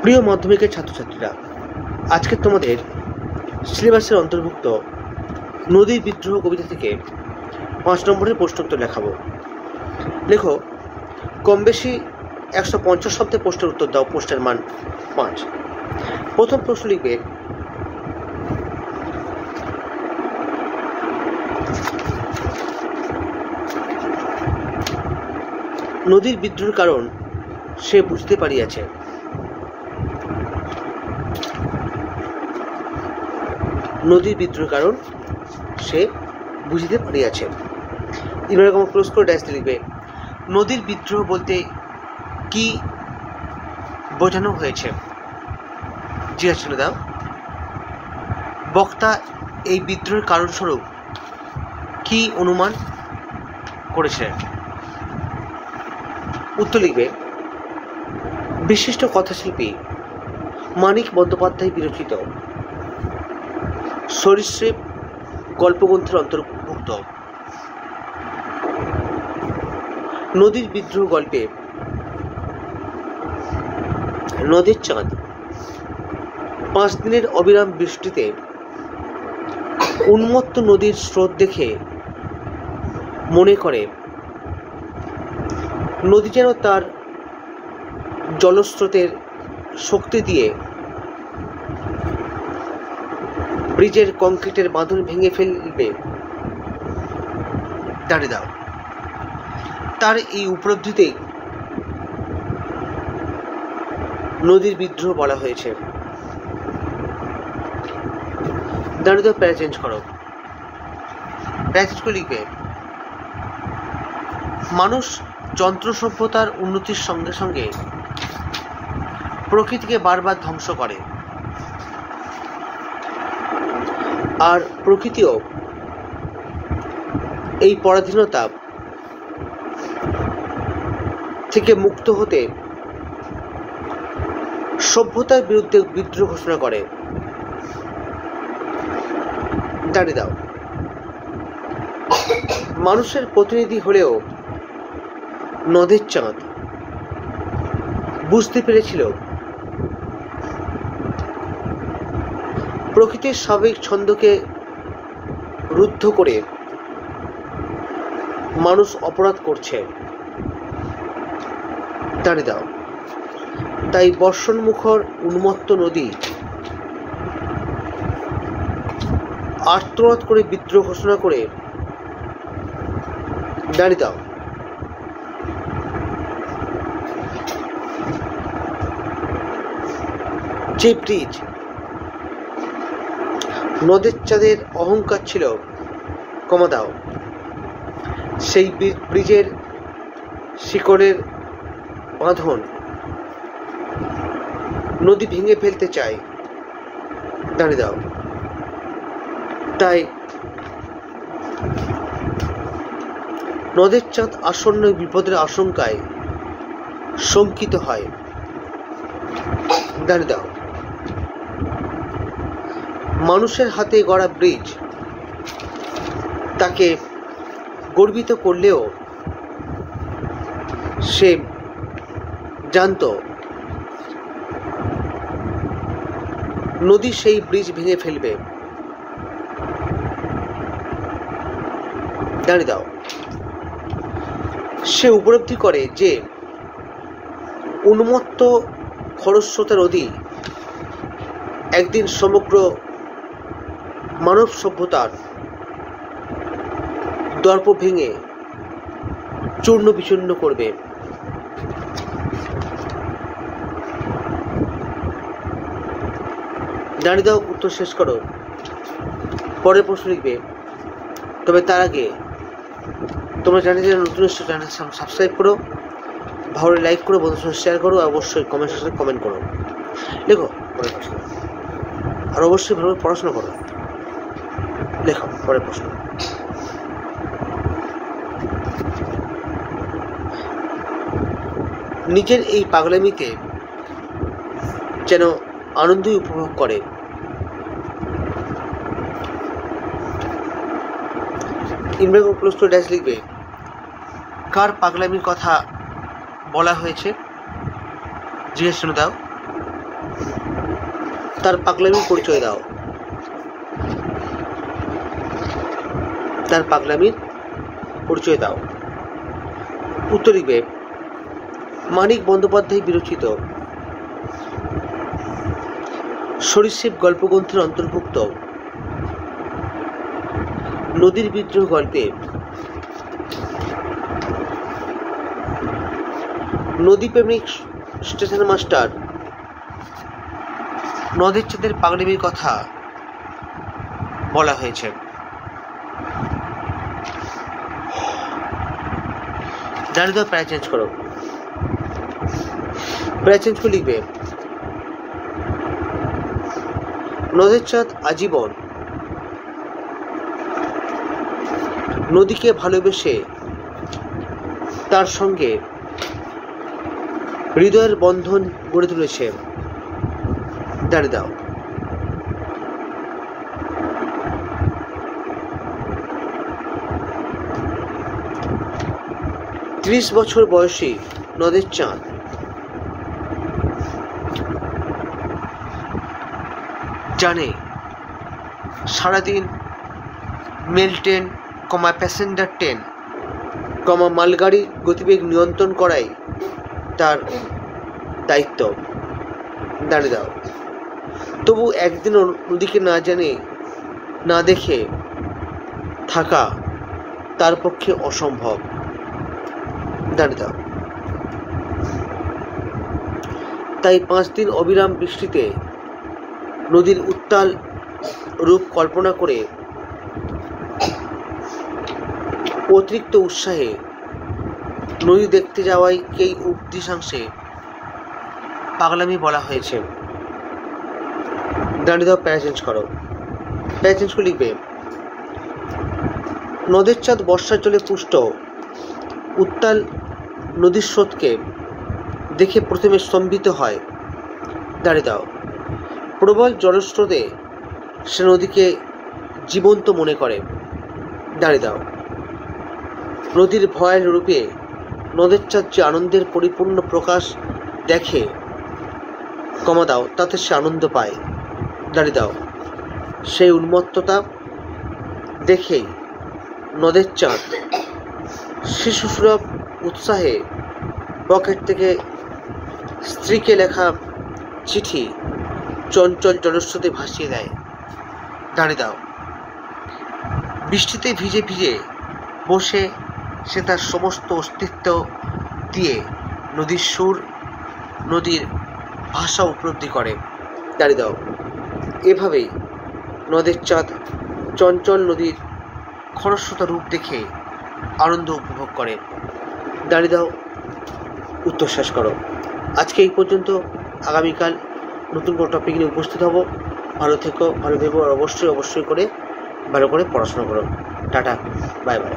প্রিয় মাধ্যমিকের ছাত্রছাত্রীরা, আজকে তোমাদের সিলেবাসের অন্তর্ভুক্ত নদীর বিদ্রোহ কবিতা থেকে 5 নম্বরের প্রশ্নোত্তর লেখাবো। লেখো, কম বেশি 150 শব্দে প্রশ্নের উত্তর দাও। প্রশ্নের মান 5। প্রথম প্রশ্ন লিখবে, নদীর বিদ্রোহের কারণ সে বুঝতে পারিয়াছে। নদীর বিদ্রোহের কারণ সে বুঝতে পারিয়াছে। এরকম ক্লোজ করে ড্যাশ লিখবে, নদীর বিদ্রোহ বলতে কি বোঝানো হয়েছে? জিজ্ঞাসা দাও। বক্তা এই বিদ্রোহের কারণস্বরূপ কি অনুমান করেছে? উত্তর লিখবে, বিশিষ্ট কথাশিল্পী মানিক বন্দ্যোপাধ্যায় বিরচিত সরীসৃপ গল্পগ্রন্থের অন্তর্ভুক্ত নদীর বিদ্রোহ গল্পে নদীর চাঁদ 5 দিনের অবিরাম বৃষ্টিতে উন্মত্ত নদীর স্রোত দেখে মনে করে নদী যেন তার জলস্রোতের শক্তি দিয়ে ব্রিজের কংক্রিটের বাঁধন ভেঙে ফেলবে। দাঁড়িয়ে দাও। তার এই উপলব্ধিতেই নদীর বিদ্রোহ বলা হয়েছে। দাঁড়িয়ে দাও, প্যারা চেঞ্জ করো। প্যারা চেঞ্জ করে লিখবে, মানুষ যন্ত্র সভ্যতার উন্নতির সঙ্গে সঙ্গে প্রকৃতিকে বারবার ধ্বংস করে, আর প্রকৃতিও এই পরাধীনতা থেকে মুক্ত হতে সভ্যতার বিরুদ্ধে বিদ্রোহ ঘোষণা করে। দাঁড়িয়ে দাও। মানুষের প্রতিনিধি হলেও নদের চাঁদ বুঝতে পেরেছিল প্রকৃতির স্বাভাবিক ছন্দকে রুদ্ধ করে মানুষ অপরাধ করছে। দাঁড়িয়ে দাও। তাই বর্ষণমুখর উন্মত্ত নদী আর্তনাদ করে বিদ্রোহ ঘোষণা করে। দাঁড়িয়ে দাও। যে ব্রিজ নদের চাঁদের অহংকার ছিল, কমা দাও, সেই ব্রিজের শিকড়ের বাঁধন নদী ভেঙে ফেলতে চায়। দাঁড়িয়ে দাও। তাই নদের চাঁদ আসন্ন বিপদের আশঙ্কায় শঙ্কিত হয়। দাঁড়িয়ে দাও। মানুষের হাতে গড়া ব্রিজ তাকে গর্বিত করলেও সে জানত নদী সেই ব্রিজ ভেঙে ফেলবে। দাঁড়িয়ে দাও। সে উপলব্ধি করে যে উন্মত্ত খরস্রোতা নদী একদিন সমগ্র মানব সভ্যতার দর্প ভেঙে চূর্ণ বিচূর্ণ করবে। দাঁড়িয়ে দাও, উত্তর শেষ করো। পরের প্রশ্ন লিখবে। তবে তার আগে তোমরা চ্যানেলে নতুন চ্যানেল সাবস্ক্রাইব করো, ভালো লাইক করো, বন্ধুদের সঙ্গে শেয়ার করো, অবশ্যই কমেন্ট সেকশনে কমেন্ট করো। লেখো পরের প্রশ্ন। আর অবশ্যই ভালোভাবে পড়াশোনা করো। লেখো পরের প্রশ্ন। নিজের এই পাগলামিতে যেন আনন্দই উপভোগ করে। ইনভার্ট ক্লোজ টু ড্যাশ লিখবে, কার পাগলামির কথা বলা হয়েছে? জিজ্ঞেস শুনে দাও। তার পাগলামির পরিচয় দাও। তার পাগলামির পরিচয় দাও। উত্তর লিখবে মানিক বন্দ্যোপাধ্যায় বিরচিত সরীসৃপ গল্পগ্রন্থের অন্তর্ভুক্ত নদীর বিদ্রোহ গল্পে নদীপ্রেমিক স্টেশন মাস্টার নদের চাঁদের পাগলামির কথা বলা হয়েছে। দাঁড়িয়ে দাও, প্রায় চেঞ্জ করো। প্রায় চেঞ্জ করে লিখবে নদের চাঁদ আজীবন নদীকে ভালোবেসে তার সঙ্গে হৃদয়ের বন্ধন গড়ে তুলেছে। দাঁড়িয়ে দাও। ত্রিশ বছর বয়সী নদের চাঁদ জানে সারাদিন মেল ট্রেন প্যাসেঞ্জার ট্রেন মালগাড়ির গতিবেগ নিয়ন্ত্রণ করাই তার দায়িত্ব। দাঁড়িয়ে দাও। তবু একদিনও নদীকে না জানে না দেখে থাকা তার পক্ষে অসম্ভব। দাঁড়িয়ে দাও। তাই 5 দিন অবিরাম বৃষ্টিতে নদীর উত্তাল রূপ কল্পনা করে অতিরিক্ত উৎসাহে নদী দেখতে যাওয়াইকেই উদ্দেশ্যাংশে পাগলামি বলা হয়েছে। দাঁড়িয়ে দাও, প্যারা চেঞ্জ করো। প্যারা চেঞ্জ করে লিখবে নদের চাঁদ বর্ষার জলে পুষ্ট উত্তাল নদীর স্রোতকে দেখে প্রথমে স্তম্ভিত হয়। দাঁড়িয়ে দাও। প্রবল জলস্রোতে সে নদীকে জীবন্ত মনে করে। দাঁড়িয়ে দাও। নদীর ভয়ের রূপে নদের চাঁদ যে আনন্দের পরিপূর্ণ প্রকাশ দেখে দাও তাতে সে আনন্দ পায়। দাঁড়িয়ে দাও। সেই উন্মত্ততা দেখেই নদের চাঁদ শিশুসুলভ উৎসাহে পকেট থেকে স্ত্রীকে লেখা চিঠি চঞ্চল জলস্রোতে ভাসিয়ে দেয়। দাঁড়িয়ে দাও। বৃষ্টিতে ভিজে ভিজে বসে সে তার সমস্ত অস্তিত্ব দিয়ে নদীর সুর নদীর ভাষা উপলব্ধি করে। দাঁড়িয়ে দাও। এভাবেই নদের চাঁদ চঞ্চল নদীর খরস্রোতা রূপ দেখে আনন্দ উপভোগ করে। দাঁড়িয়ে দাও, উত্তর শেষ করো। আজকে এই পর্যন্ত। আগামীকাল নতুন কোনো টপিক নিয়ে উপস্থিত হব। ভালো থেকো, ভালো ভেবো, অবশ্যই করে ভালো করে পড়াশোনা করো। Tata, bye bye.